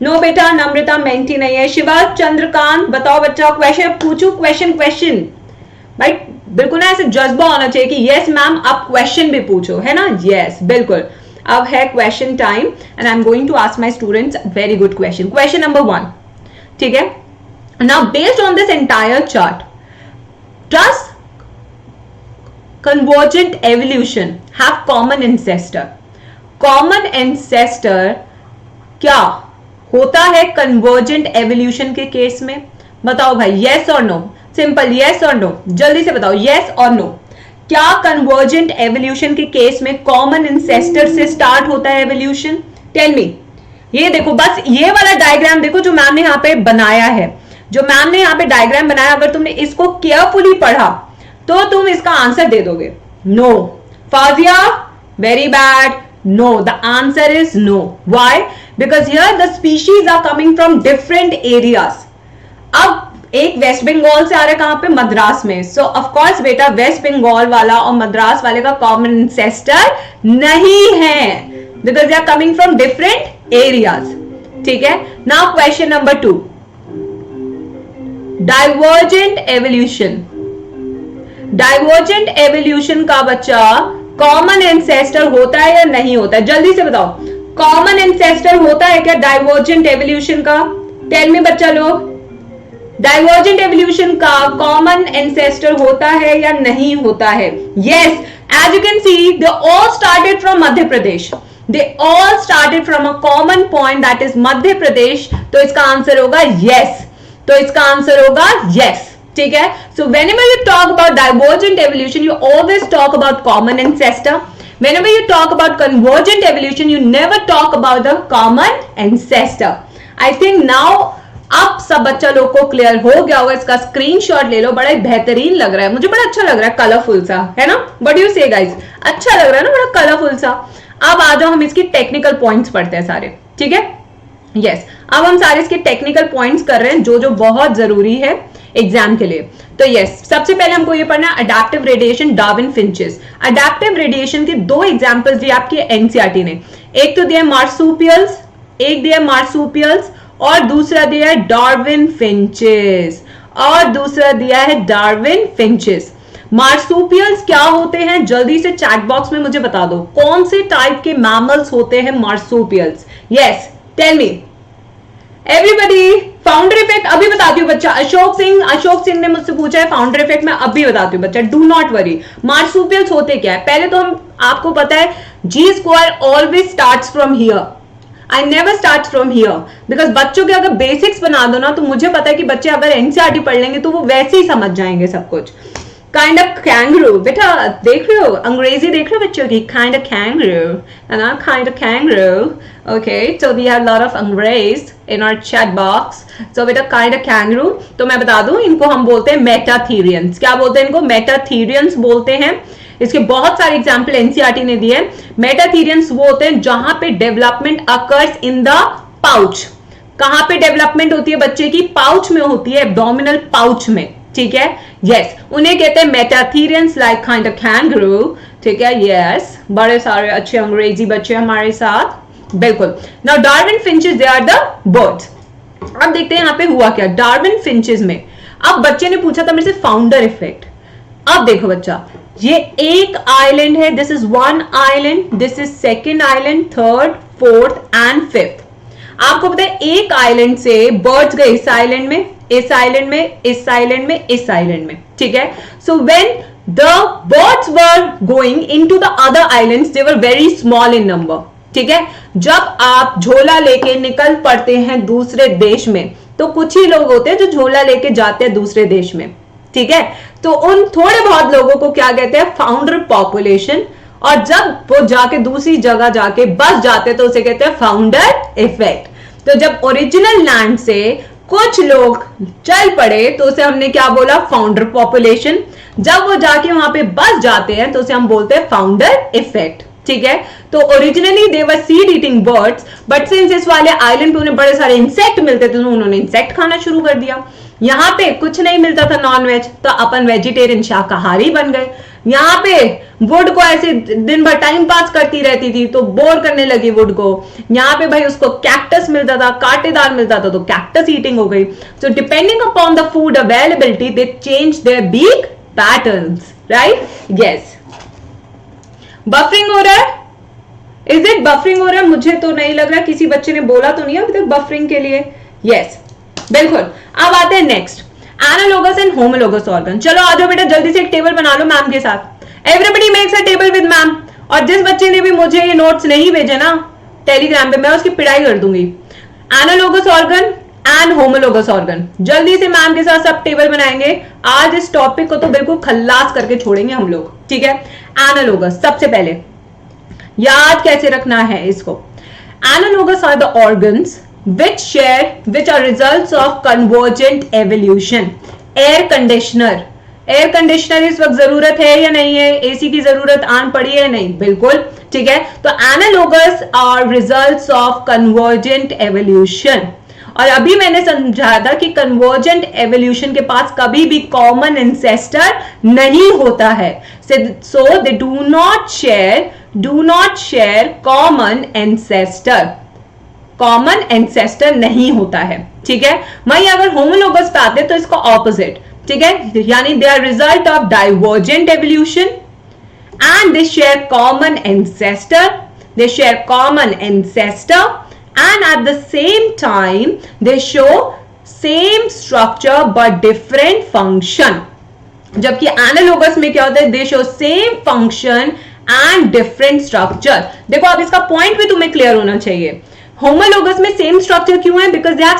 नो बेटा, नम्रता मेंटी नहीं है। शिवा चंद्रकांत, बताओ बच्चा, क्वेश्चन पूछो, क्वेश्चन भाई, बिल्कुल ना ऐसे जज्बा होना चाहिए कि यस मैम आप क्वेश्चन भी पूछो, है ना? यस, बिल्कुल। अब है question time and I am going to ask my students very good question. Question number 1, ठीक है, now based on this entire chart, does convergent evolution have common ancestor? common ancestor क्या होता है कन्वर्जेंट एवोल्यूशन के case में? बताओ भाई, yes और नो, सिंपल यस और नो, जल्दी से बताओ यस और नो। क्या कन्वर्जेंट एवोल्यूशन के केस में कॉमन इंसेस्टर से स्टार्ट होता है एवोल्यूशन? Tell me. ये देखो, बस ये वाला डायग्राम देखो जो मैम ने यहाँ पे बनाया है, जो मैम ने यहाँ पे डायग्राम बनाया, अगर तुमने इसको केयरफुली पढ़ा तो तुम इसका आंसर दे दोगे। No. Fazia, very bad. No, the answer is no. Why? Because here the species are coming from different areas. अब एक वेस्ट बंगाल से आ रहा है, कहां पे? मद्रास में। So of course बेटा, वेस्ट बंगाल वाला और मद्रास वाले का common ancestor नहीं है, because they are coming from different areas. ठीक है? Now question number 2. Divergent evolution. Divergent evolution का बच्चा कॉमन एंसेस्टर होता है या नहीं होता है? जल्दी से बताओ, कॉमन एंसेस्टर होता है क्या डाइवर्जेंट एवोल्यूशन का? टेल मी बच्चा लोग, डाइवर्जेंट एवोल्यूशन का कॉमन एंसेस्टर होता है या नहीं होता है? Yes, as you can see they all started from Madhya Pradesh, they all started from a common point that is Madhya Pradesh. तो इसका आंसर होगा यस, तो इसका आंसर होगा यस। ठीक है, so whenever you talk about divergent evolution, you always talk about common ancestor. Whenever you talk about convergent evolution, you never talk about the common ancestor. I think now अब सब बच्चा लोग को clear हो गया होगा। इसका स्क्रीनशॉट ले लो, बड़ा ही बेहतरीन लग रहा है, मुझे बड़ा अच्छा लग रहा है, कलरफुल सा, है ना? What do you say guys? अच्छा लग रहा है ना, बड़ा कलरफुल सा। अब आ जाओ, हम इसकी टेक्निकल पॉइंट्स पढ़ते हैं सारे। ठीक है, यस, अब हम सारे इसके टेक्निकल पॉइंट्स कर रहे हैं जो जो बहुत जरूरी है। एग्जाम के लिए। तो यस, सबसे पहले हमको ये पढ़ना है adaptive radiation, Darwin finches. Adaptive radiation के दो एग्जांपल्स दिए आपकी एनसीईआरटी ने, एक तो दिया मार्सुपियल्स, एक दिया मार्सुपियल्स और दूसरा दिया है डार्विन फिंचेस, और दूसरा दिया है डार्विन फिंचेस। मार्सुपियल्स क्या होते हैं, जल्दी से चैट बॉक्स में मुझे बता दो, कौन से टाइप के मैमल्स होते हैं marsupials? Yes, tell me everybody. Founder effect अभी बताती हूँ बच्चा। अशोक सिंह ने मुझसे पूछा है फाउंडर इफेक्ट, मैं अभी बताती हूँ बच्चा, डू नॉट वरी। मार्सुपियल्स होते क्या है, पहले तो हम आपको पता है G square always starts from here, I never start from here, because बच्चों के अगर बेसिक्स बना दो ना तो मुझे पता है कि बच्चे अगर एनसीईआरटी पढ़ लेंगे तो वो वैसे ही समझ जाएंगे सब कुछ। काइंड ऑफ कैंगरू, बेटा देख रहे हो अंग्रेजी देख रहे हो बच्चों की, काइंड ऑफ कैंगरू है ना, kind of kangaroo. Okay, so we have lot of अंग्रेज in our chat box. So बेटा काइंड ऑफ कैंगरू, तो मैं बता दूं इनको हम बोलते हैं मेटाथीरियंस। क्या बोलते हैं इनको? मेटाथीरियंस बोलते हैं। इसके बहुत सारे एग्जाम्पल एनसीईआरटी ने दिए। मेटाथीरियंस वो होते हैं जहां पे development occurs in the pouch. कहां पे डेवलपमेंट होती है बच्चे की? पाउच में होती है, एब्डोमिनल पाउच में, ठीक है। यस, उन्हें कहते हैं मेटाथीरियंस लाइक काइंड ऑफ कैंगरू, ठीक है। यस, बड़े सारे अच्छे अंग्रेजी बच्चे हमारे साथ, बिल्कुल। Now Darwin finches, they are the birds. अब देखते हैं यहाँ पे हुआ क्या डार्विन फिंचेस में। अब बच्चे ने पूछा था मेरे से फाउंडर इफेक्ट। अब देखो बच्चा, ये एक आइलैंड है, this is one island, this is second island, third, fourth and fifth. आपको पता है एक आइलैंड से बर्ड्स गए इस आइलैंड में, इस आइलैंड में, इस आइलैंड में, इस आइलैंड में, ठीक है। So when the birds were going into the other islands, they were very small in number, ठीक है। जब आप झोला लेके निकल पड़ते हैं दूसरे देश में, तो कुछ ही लोग होते हैं जो झोला लेके जाते हैं दूसरे देश में, ठीक है। तो उन थोड़े बहुत लोगों को क्या कहते हैं? Founder population. और जब वो जाके दूसरी जगह जाके बस जाते तो उसे कहते हैं फाउंडर इफेक्ट। तो जब ओरिजिनल लैंड से कुछ लोग चल पड़े तो उसे हमने क्या बोला? Founder population. जब वो जाके वहां पे बस जाते हैं तो उसे हम बोलते हैं फाउंडर इफेक्ट, ठीक है। तो originally they were seed eating birds, but since इस वाले आइलैंड पे उन्हें बड़े सारे इंसेक्ट मिलते थे तो उन्होंने इंसेक्ट खाना शुरू कर दिया। यहाँ पे कुछ नहीं मिलता था नॉन वेज, तो अपन वेजिटेरियन शाकाहारी बन गए। यहाँ पे वुड को ऐसे दिन भर टाइम पास करती रहती थी तो बोर करने लगी वुड को। यहाँ पे भाई उसको कैक्टस मिलता था, कांटेदार मिलता था, तो कैक्टस ईटिंग हो गई। So depending upon the food availability they change their beak patterns, right? Yes, buffering हो रहा है? इज इट बफरिंग हो रहा है? मुझे तो नहीं लग रहा, किसी बच्चे ने बोला तो नहीं अभी तक बफरिंग के लिए। यस, बिल्कुल। अब आते हैं next, analogous and homologous organ. चलो आ जाओ बेटा, जल्दी से एक टेबल बना लो मैम के साथ। Everybody makes a table with ma'am. और जिस बच्चे ने भी मुझे ये नोट्स नहीं भेजे ना टेलीग्राम पे, मैं उसकी पिटाई कर दूंगी। Analogous organ and homologous organ, जल्दी से मैम के साथ सब टेबल बनाएंगे। आज इस टॉपिक को तो बिल्कुल खल्लास करके छोड़ेंगे हम लोग, ठीक है। एनालोगस, सबसे पहले याद कैसे रखना है इसको। Analogous are the organs which are results of convergent evolution। Air conditioner इस वक्त जरूरत है या नहीं है? एसी की जरूरत आन पड़ी है नहीं? बिल्कुल, ठीक है। तो analogous are results of convergent evolution. और अभी मैंने समझाया था कि कन्वर्जेंट एवोल्यूशन के पास कभी भी कॉमन एंसेस्टर नहीं होता है। So they do not share common ancestor. Common ancestor नहीं होता है, ठीक है। वहीं अगर होमोलोगस पे आते तो इसका ऑपोजिट, ठीक है, यानी they are result of divergent evolution and they share common ancestor and at the same time they show same structure but different function। जबकि एनालोगस में क्या होता है? दे show same function and different structure. देखो अब इसका पॉइंट भी तुम्हें क्लियर होना चाहिए। होमोलोगस में सेम स्ट्रक्चर क्यों है? Because they have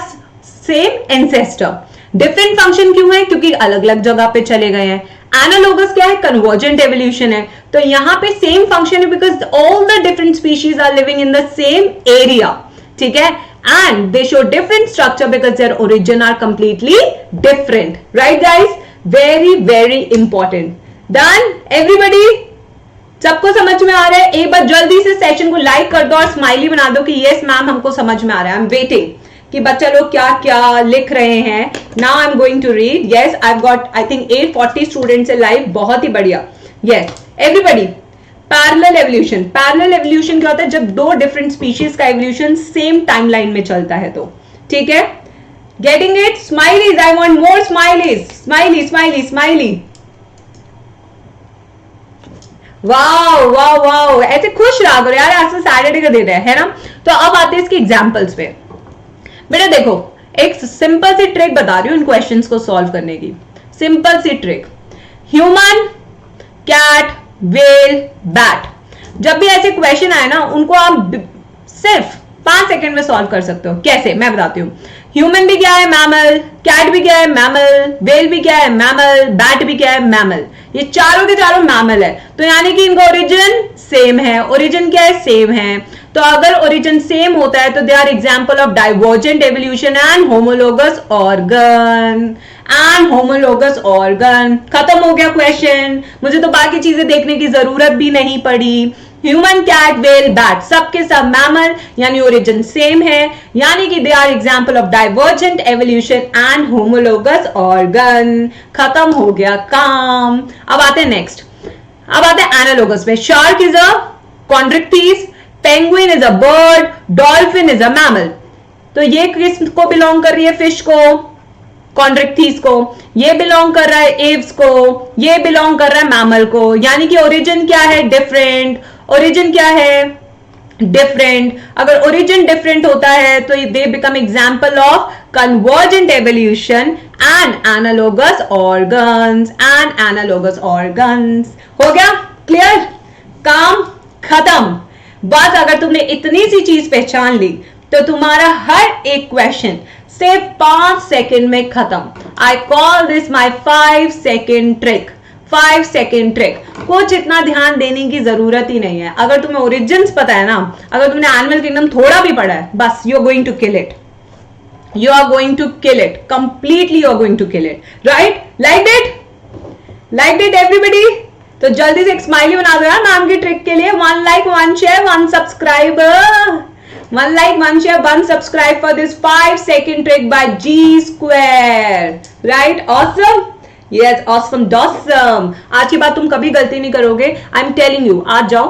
same ancestor. Different function क्यों है? क्योंकि अलग अलग जगह पे चले गए हैं। एनालोगस क्या है? कन्वर्जेंट एवोल्यूशन है। तो यहां पे सेम फंक्शन है because all the different species are living in the same area, ठीक है। And they show different structure because their origin are completely different, right guys? Very very important. Done everybody? सबको समझ में आ रहा है? एक बार जल्दी से सेशन को लाइक कर दो और स्माइली बना दो कि यस मैम हमको समझ में आ रहा है। I am waiting. कि बच्चा लोग क्या क्या लिख रहे हैं. Now I am going to read. Yes, I got I think 840 students live. बहुत ही बढ़िया. Yes everybody. Parallel evolution. Parallel evolution क्या होता है? जब दो डिफरेंट स्पीशीज का एवोल्यूशन सेम टाइमलाइन में चलता है तो. ठीक है, getting it? Smileys, I want more smileys. Smiley smiley smiley. Wow wow wow, ऐसे खुश रहा करो यार, आज तो सैटरडे का दिन है ना. तो अब आते हैं इसके एग्जांपल्स पे. बेटा देखो, एक सिंपल सी ट्रिक बता रही हूँ इन क्वेश्चंस को सॉल्व करने की. सिंपल सी trick. Human, cat, whale, bat. जब भी ऐसे क्वेश्चन आए ना, उनको आप सिर्फ 5 सेकंड में सॉल्व कर सकते हो. कैसे, मैं बताती हूँ. ह्यूमन भी क्या है? मैमल. कैट भी क्या है? मैमल. वेल भी क्या है? मैमल. बैट भी क्या है? मैमल. ये चारों के चारों मैमल है. तो यानी कि इनका ओरिजिन सेम है. ओरिजिन क्या है? सेम है. तो अगर ओरिजिन सेम होता है तो they are example of divergent evolution and homologous organ. And homologous organ. खत्म हो गया क्वेश्चन. मुझे तो बाकी चीजें देखने की जरूरत भी नहीं पड़ी. ह्यूमन, कैट, वेल, बैट सबके सब मैमल, यानी ओरिजिन सेम है, यानी कि they are example of divergent evolution and homologous organ. खत्म हो गया काम. अब आते हैं नेक्स्ट. अब आते हैं एनालोगस पे. Shark is a chondrichthyes, penguin is a bird, dolphin is a mammal. तो ये किस को बिलोंग कर रही है? फिश को, कॉन्ड्रिक्टीज को. ये बिलोंग कर रहा है एव्स को. ये बिलोंग कर रहा है मैमल को. यानी कि ओरिजिन क्या है? डिफरेंट. ओरिजिन क्या है? डिफरेंट. अगर ओरिजिन डिफरेंट होता है तो they become example of convergent evolution and analogous organs. And analogous organs. हो गया क्लियर? काम खत्म. बस अगर तुमने इतनी सी चीज पहचान ली तो तुम्हारा हर एक क्वेश्चन सिर्फ 5 सेकेंड में खत्म. I call this my 5 second trick. 5 second trick. कुछ इतना ध्यान देने की जरूरत ही नहीं है. अगर तुम्हें ओरिजिन्स पता है ना, अगर तुमने एनिमल किंगडम थोड़ा भी पढ़ा है, बस you are going to kill it. You are going to kill it completely. You are going to kill it. Right? Like it? Like it everybody? तो जल्दी से एक स्माइली बना दो यार मैम की ट्रिक के लिए. 1 like, 1 share, 1 subscriber. 1 like, 1 share, 1 subscribe for this 5 second trick by G Square. Right? Awesome? Yes, awesome, awesome. आज के बाद तुम कभी गलती नहीं करोगे. I am telling you. आज जाओ,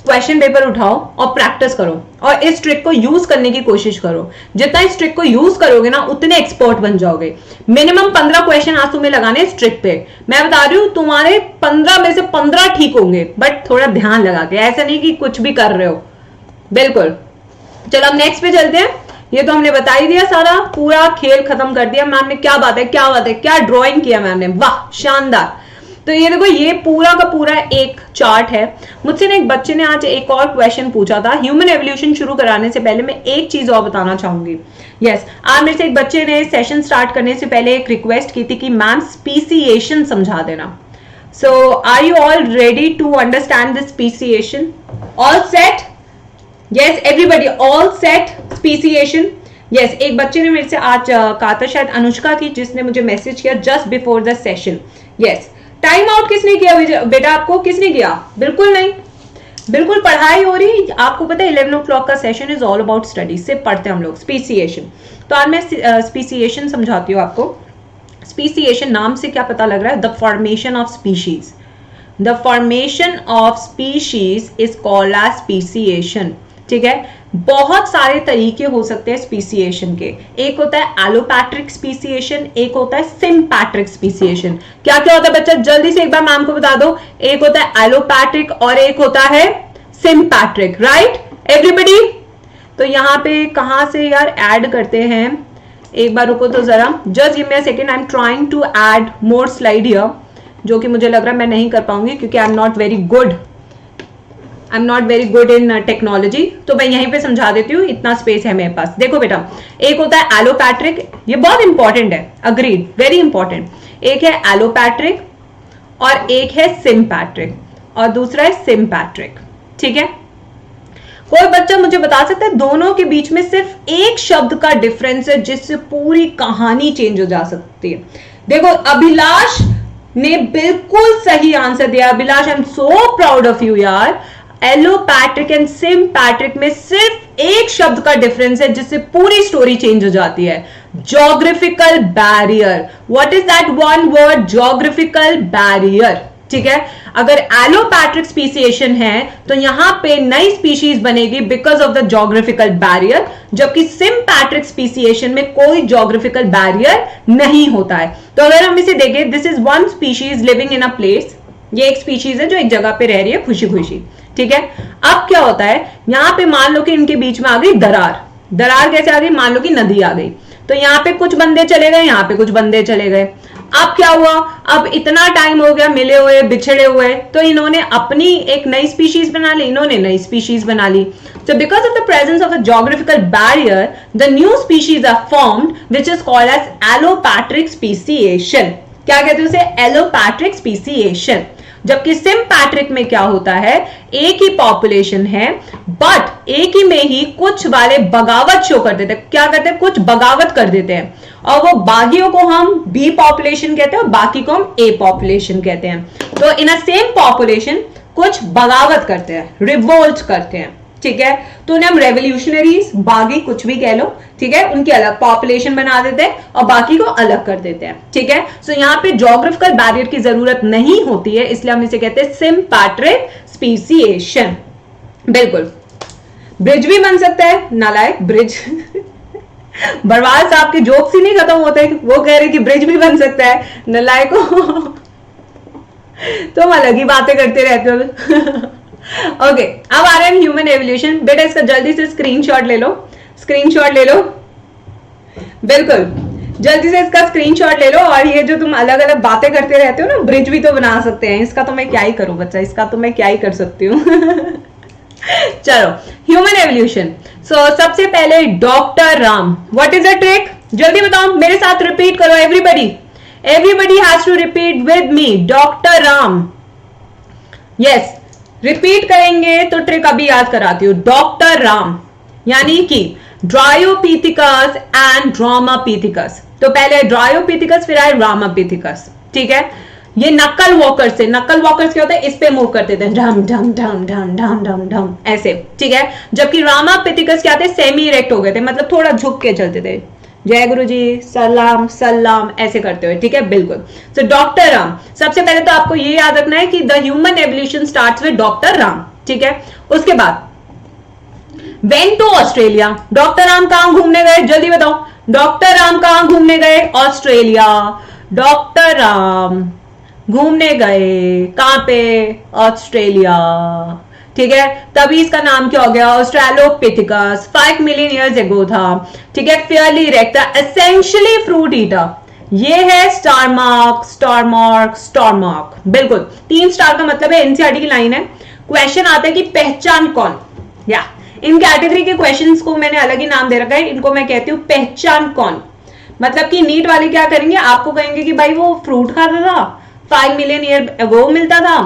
क्वेश्चन पेपर उठाओ और प्रैक्टिस करो और इस ट्रिक को यूज करने की कोशिश करो. जितना इस ट्रिक को यूज करोगे ना, उतने एक्सपर्ट बन जाओगे. मिनिमम 15 क्वेश्चन आज तुम्हें लगाने इस ट्रिक पे. मैं बता रही हूं, तुम्हारे 15 में से 15 ठीक होंगे, बट थोड़ा ध्यान लगा के. ऐसा नहीं कि कुछ भी कर रहे हो. बिल्कुल. चलो अब नेक्स्ट पे चलते हैं. ये तो हमने बता ही दिया, सारा पूरा खेल खत्म कर दिया. मैम ने क्या बात है, क्या बात है, क्या ड्राइंग किया मैम ने, वाह शानदार. तो ये देखो, ये पूरा का पूरा एक चार्ट है. मुझसे ना एक बच्चे ने आज एक और क्वेश्चन पूछा था. ह्यूमन एवोल्यूशन शुरू कराने से पहले मैं एक चीज और बताना चाहूंगी. यस, आज मेरे से एक बच्चे ने सेशन स्टार्ट करने से पहले एक रिक्वेस्ट की थी कि मैम स्पीसिएशन समझा देना. So are you all ready to understand this speciation? All set? Yes, everybody, all set? Speciation? Yes, एक बच्चे ने मेरे से आज कहा था, शायद अनुष्का थी, जिसने मुझे मैसेज किया just before the session. Yes, time out किसने किया बेटा? आपको किसने किया? बिल्कुल नहीं, बिल्कुल पढ़ाई हो रही. आपको पता है 11 o'clock का session is all about study. से पढ़ते हम लोग स्पीसिएशन. तो आज मैं स्पीसिएशन समझाती हूँ आपको. स्पीसिएशन नाम से क्या पता लग रहा है? The formation of species. The formation of species is called as speciation. ठीक है, बहुत सारे तरीके हो सकते हैं स्पीसिएशन के. एक होता है एलोपैट्रिक स्पीसिएशन, एक होता है सिम्पैट्रिक स्पीसिएशन. क्या क्या होता है बच्चा? जल्दी से एक बार मैम को बता दो. एक होता है एलोपैट्रिक और एक होता है सिम्पैट्रिक. Right everybody? तो यहाँ पे कहां से यार ऐड करते हैं? एक बार रुको तो जरा, just give me a second. I am trying to add more slide here, जो कि मुझे लग रहा है मैं नहीं कर पाऊंगी क्योंकि I am not very good in technology. तो मैं यहीं पे समझा देती हूँ, इतना स्पेस है मेरे पास. देखो बेटा, एक होता है एलोपैट्रिक. ये बहुत इंपॉर्टेंट है. Agreed, very important. एक है एलोपैट्रिक और एक है सिम्पैट्रिक और दूसरा है सिम्पैट्रिक. ठीक है, कोई बच्चा मुझे बता सकता है दोनों के बीच में सिर्फ एक शब्द का डिफरेंस है जिससे पूरी कहानी चेंज हो जा सकती है? देखो, अभिलाष ने बिल्कुल सही आंसर दिया. Abhilash, I am so proud of you यार. एलोपैट्रिक एंड सिम्पैट्रिक में सिर्फ एक शब्द का डिफरेंस है जिससे पूरी स्टोरी चेंज हो जाती है, geographical barrier. What is that one word? Geographical barrier. ठीक है, अगर एलोपैट्रिक स्पीसिएशन है तो यहां पे नई स्पीशीज बनेगी because of the geographical barrier, जबकि सिम्पैट्रिक स्पीसिएशन में कोई ज्योग्राफिकल बैरियर नहीं होता है. तो अगर हम इसे देखें, this is one species living in a place. ये एक स्पीशीज है जो एक जगह पे रह रही है खुशी खुशी. ठीक है, अब क्या होता है, यहां पे मान लो कि इनके बीच में आ गई दरार. दरार कैसे आ गई? मान लो कि नदी आ गई, तो यहां पे कुछ बंदे चले गए, यहां पे कुछ बंदे चले गए. अब क्या हुआ, अब इतना टाइम हो गया मिले हुए बिछड़े हुए, तो इन्होंने अपनी एक नई स्पीशीज बना ली, इन्होंने नई स्पीशीज बना ली. So because of the presence of a geographical barrier, the new species are formed, which is called as allopatric speciation. क्या कहते हैं उसे? Allopatric speciation. जबकि सिम्पैट्रिक में क्या होता है, एक ही पॉपुलेशन है बट एक ही में ही कुछ वाले बगावत शो कर देते हैं. क्या करते हैं? कुछ बगावत कर देते हैं, और वो बागियों को हम बी पॉपुलेशन कहते हैं और बाकी को हम ए पॉपुलेशन कहते हैं. तो इन अ सेम पॉपुलेशन कुछ बगावत करते हैं, रिवोल्ट करते हैं. ठीक है, तो उन्हें हम रेवोल्यूशनरीज, बागी कुछ भी कह लो. ठीक है, उनकी अलग पॉपुलेशन बना देते हैं और बाकी को अलग कर देते हैं. ठीक है, सो यहाँ पे ज्योग्राफिकल बैरियर की जरूरत नहीं होती है, इसलिए हम इसे कहते हैं सिम्पैट्रिक स्पीसिएशन. बिल्कुल, ब्रिज भी बन सकता है, नालायक ब्रिज. बरवाल साहब के जोक्स ही नहीं खत्म होते, वो कह रहे कि ब्रिज भी बन सकता है, नालायको. तुम अलग ही बातें करते रहते हो. ओके, अब आ रहे हैं ह्यूमन एवोल्यूशन. बेटा इसका जल्दी से स्क्रीनशॉट ले लो, स्क्रीनशॉट ले लो. बिल्कुल, जल्दी से इसका स्क्रीनशॉट ले लो. और ये जो तुम अलग अलग बातें करते रहते हो ना, ब्रिज भी तो बना सकते हैं. इसका तो मैं क्या ही करूं बच्चा, इसका तो मैं क्या ही कर सकती हूँ. चलो, ह्यूमन एवोल्यूशन. सो सबसे पहले doctor Ram. What is the trick? जल्दी बताओ, मेरे साथ रिपीट करो. Everybody has to repeat with me. Doctor Ram. Yes, repeat करेंगे तो ट्रिक अभी याद कराती हूँ. डॉक्टर राम यानी कि ड्रायोपीथिकस एंड ड्रामापीथिकस. तो पहले ड्रायोपीथिकस फिर आए रामापीथिकस. ठीक है, ये नक्कल वॉकर्स थे. नक्कल वॉकर्स क्या होता है? इस पे मूव करते थे, ढम ढम ढम ढम ढम ढम ढम ऐसे. ठीक है, जबकि रामापीथिकस क्या थे? सेमी इरेक्ट हो गए थे, मतलब थोड़ा झुक के चलते थे. जय गुरु जी, सलाम सलाम ऐसे करते हुए. ठीक है, बिल्कुल. सो डॉक्टर राम, सबसे पहले तो आपको ये याद रखना है कि the human evolution starts with doctor Ram. ठीक है, उसके बाद went to Australia. Doctor Ram कहां घूमने गए? जल्दी बताओ, डॉक्टर राम कहां घूमने गए? ऑस्ट्रेलिया. डॉक्टर राम घूमने गए कहां पे? ऑस्ट्रेलिया. ठीक है, तभी इसका नाम क्या हो गया? ऑस्ट्रेलोपिथिकस. 5 मिलियन ईयर्स एगो था. ठीक है, फेयरली इरेक्ट था, एसेंशियली फ्रूट ईटर. ये है स्टारमार्क, स्टारमार्क, स्टारमार्क. बिल्कुल, 3 स्टार का मतलब है. एनसीईआरटी की लाइन है. क्वेश्चन आता है कि पहचान कौन. या इन कैटेगरी के क्वेश्चंस को मैंने अलग ही नाम दे रखा है, इनको मैं कहती हूं पहचान कौन. मतलब कि नीट वाले क्या करेंगे, आपको कहेंगे कि भाई वो फ्रूट खाता था, 5 मिलियन ईयर एगो मिलता था,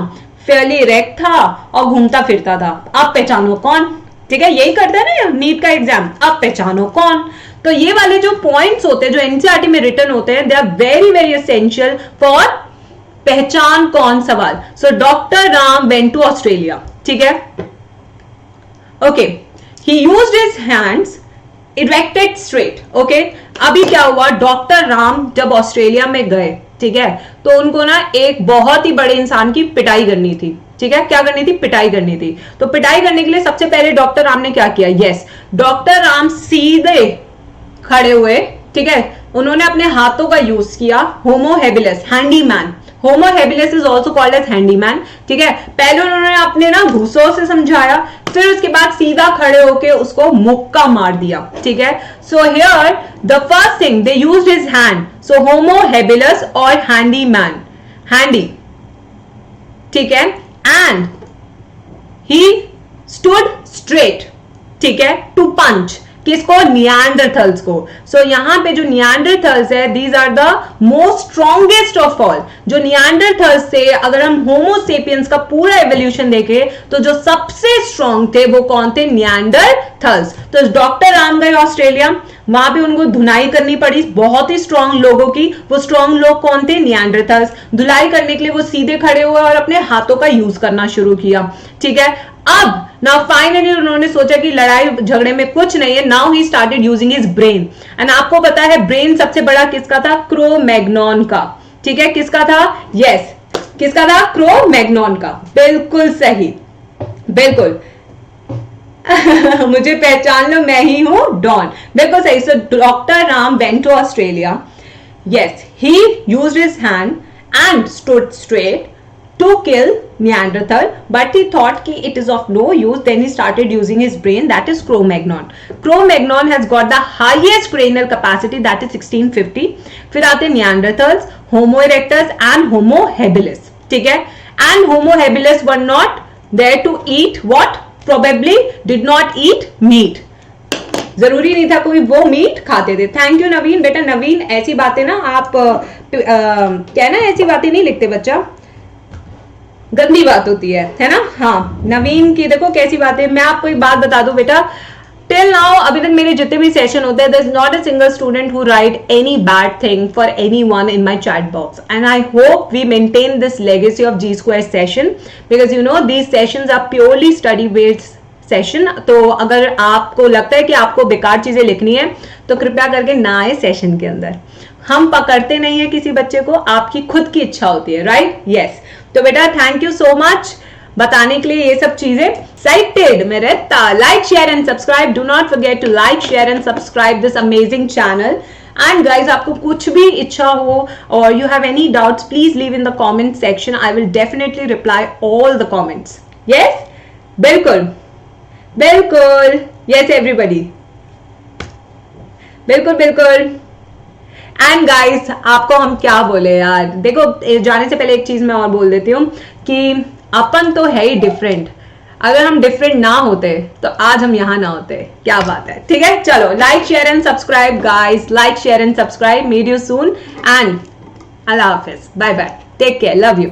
फेयरली इरेक्ट था और घूमता फिरता था. आप पहचानो कौन. ठीक है, यही करता है ना नीट का एग्जाम, आप पहचानो कौन. तो ये वाले जो पॉइंट्स होते हैं जो एनसीईआरटी में रिटर्न होते हैं, they are very very essential for पहचान कौन सवाल. So doctor Ram went to Australia. ठीक है, okay, he used his hands erected straight. Okay, अभी क्या हुआ, डॉक्टर राम जब ऑस्ट्रेलिया में गए, ठीक है, तो उनको ना एक बहुत ही बड़े इंसान की पिटाई करनी थी. ठीक है, क्या करनी थी? पिटाई करनी थी. तो पिटाई करने के लिए सबसे पहले डॉक्टर राम ने क्या किया? यस, डॉक्टर राम सीधे खड़े हुए. ठीक है, उन्होंने अपने हाथों का यूज किया. Homo habilis, handyman. Homo habilis is also called as handyman. ठीक है, पहले उन्होंने अपने ना घुसों से समझाया, फिर उसके बाद सीधा खड़े होके उसको मुक्का मार दिया. ठीक है, so here the first thing they used his hand. So homo habilis और हैंडीमैन, हैंडी. ठीक है, एंड ही स्टूड स्ट्रेट. ठीक है, टू पंच. किसको? निएंडरथल्स को. सो यहां पे जो निएंडरथल्स है, these are the most strongest of all. जो निएंडरथल्स थे, अगर हम होमो सेपियंस का पूरा एवोल्यूशन देखें तो जो सबसे स्ट्रॉन्ग थे वो कौन थे? निएंडरथल्स. तो डॉक्टर राम गए ऑस्ट्रेलिया. वहां पे उनको धुनाई करनी पड़ी बहुत ही स्ट्रांग लोगों की। वो स्ट्रांग लोग कौन थे? निएंडरथल्स। धुलाई करने के लिए वो सीधे खड़े हुए और अपने हाथों का यूज करना शुरू किया। ठीक है, अब नाउ फाइनली उन्होंने सोचा कि लड़ाई झगड़े में कुछ नहीं है। Now he started using his brain. And आपको पता है ब्रेन सबसे बड़ा किसका था? क्रो-मैग्नॉन का। ठीक है, किसका था? यस, किसका था? क्रो-मैग्नॉन का। बिल्कुल सही, बिल्कुल मुझे पहचान लो, मैं ही हूं डॉन। बिल्कुल सही। So doctor Ram went to Australia. Yes, he used his hand and stood straight to kill Neanderthal, but he thought कि it is of no use. Then he started using his brain, that is Cro-Magnon. Cro-Magnon has got the highest cranial capacity, that is 1650. फिर आते Neanderthals, Homo erectus and Homo habilis. ठीक है, and Homo habilis were not there to eat what? Probably did not eat meat. जरूरी नहीं था कोई वो meet खाते थे। थैंक यू नवीन। बेटा नवीन, ऐसी बातें ना आप क्या ना, ऐसी बातें नहीं लिखते बच्चा, गंदी बात होती है ना। हाँ, नवीन की देखो कैसी बात है। मैं आपको एक बात बता दूं बेटा, टिल नाउ अभी तक मेरे जितने भी सेशन होते हैं, there is not a single student who write any bad thing for anyone in my chat box, and I hope we maintain this legacy of G square session, because you know these sessions are purely study based session. तो अगर आपको लगता है कि आपको बेकार चीजें लिखनी है तो कृपया करके ना आए सेशन के अंदर। हम पकड़ते नहीं है किसी बच्चे को, आपकी खुद की इच्छा होती है, राइट? यस। तो बेटा थैंक यू सो मच बताने के लिए ये सब चीजें। एक्साइटेड में रहता। Like share and subscribe, do not forget to like share and subscribe this amazing channel. And guys, आपको कुछ भी इच्छा हो और you have any doubts, please leave in the comment section. I will definitely reply all the comments. Yes, बिल्कुल बिल्कुल, yes everybody, बिल्कुल बिल्कुल। एंड गाइस, आपको हम क्या बोले यार, देखो जाने से पहले एक चीज मैं और बोल देती हूँ कि अपन तो है ही डिफरेंट। अगर हम डिफरेंट ना होते तो आज हम यहां ना होते। क्या बात है। ठीक है, चलो like share and subscribe guys, like share and subscribe. Meet you soon and अल्लाह हाफिज, bye bye, take care, love you.